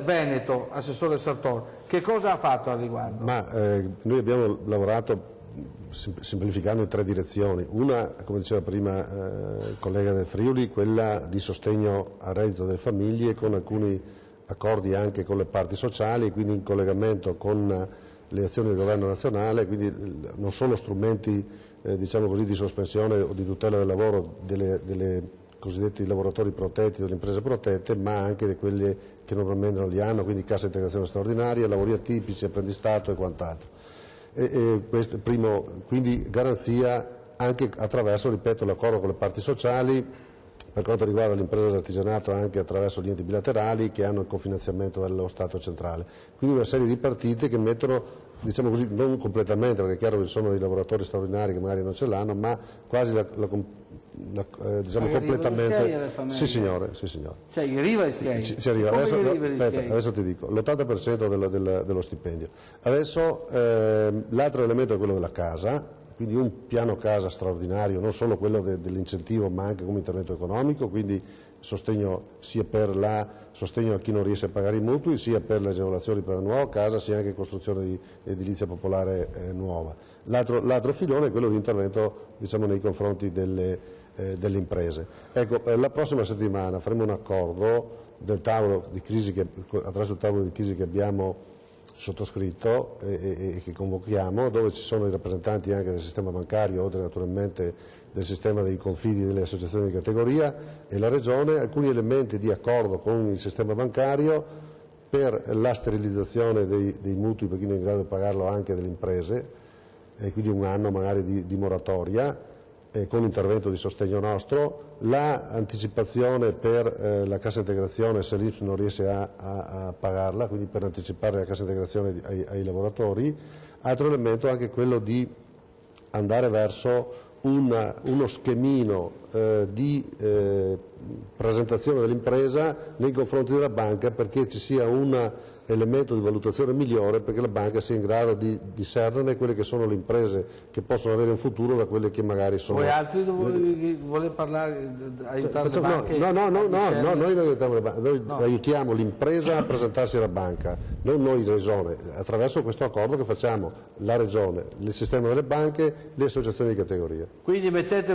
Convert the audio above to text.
Veneto, assessore Sartor, che cosa ha fatto al riguardo? Noi abbiamo lavorato semplificando in 3 direzioni. Una, come diceva prima il collega del Friuli, quella di sostegno al reddito delle famiglie con alcuni accordi anche con le parti sociali, quindi in collegamento con le azioni del governo nazionale, quindi non solo strumenti diciamo così, di sospensione o di tutela del lavoro delle cosiddetti lavoratori protetti o delle imprese protette, ma anche di quelle che normalmente non li hanno, quindi cassa integrazione straordinaria, lavori atipici, apprendistato e quant'altro. Questo primo, quindi garanzia anche attraverso, ripeto, l'accordo con le parti sociali, per quanto riguarda l'impresa dell'artigianato anche attraverso gli enti bilaterali che hanno il cofinanziamento dello Stato centrale. Quindi una serie di partite che mettono, diciamo così, non completamente, perché è chiaro che ci sono dei lavoratori straordinari che magari non ce l'hanno, ma quasi diciamo completamente. Sì signore, sì signore. Cioè gli arriva il SCIAI? Ci arriva. Adesso ti dico, l'80% dello stipendio. Adesso l'altro elemento è quello della casa, quindi un piano casa straordinario, non solo quello dell'incentivo ma anche come intervento economico, quindi sostegno sia per sostegno a chi non riesce a pagare i mutui, sia per le agevolazioni per la nuova casa, sia anche costruzione di edilizia popolare nuova. L'altro filone è quello di intervento diciamo, nei confronti delle imprese. Ecco, la prossima settimana faremo un accordo del tavolo di crisi attraverso il tavolo di crisi che abbiamo sottoscritto e che convochiamo, dove ci sono i rappresentanti anche del sistema bancario, oltre naturalmente del sistema dei confidi e delle associazioni di categoria e la Regione, alcuni elementi di accordo con il sistema bancario per la sterilizzazione dei mutui per chi non è in grado di pagarlo anche delle imprese, e quindi un anno magari di moratoria, con intervento di sostegno nostro, l'anticipazione per la cassa integrazione se l'INPS non riesce a pagarla, quindi per anticipare la cassa integrazione ai lavoratori. Altro elemento è anche quello di andare verso uno schemino di presentazione dell'impresa nei confronti della banca, perché ci sia un elemento di valutazione migliore, perché la banca sia in grado di discernere quelle che sono le imprese che possono avere un futuro da quelle che magari sono. Voi altri volete parlare, aiutare le banche? No, noi non aiutiamo le banche, noi aiutiamo l'impresa a presentarsi alla banca, non noi Regione, attraverso questo accordo che facciamo la Regione, il sistema delle banche, le associazioni di categoria. Quindi mettete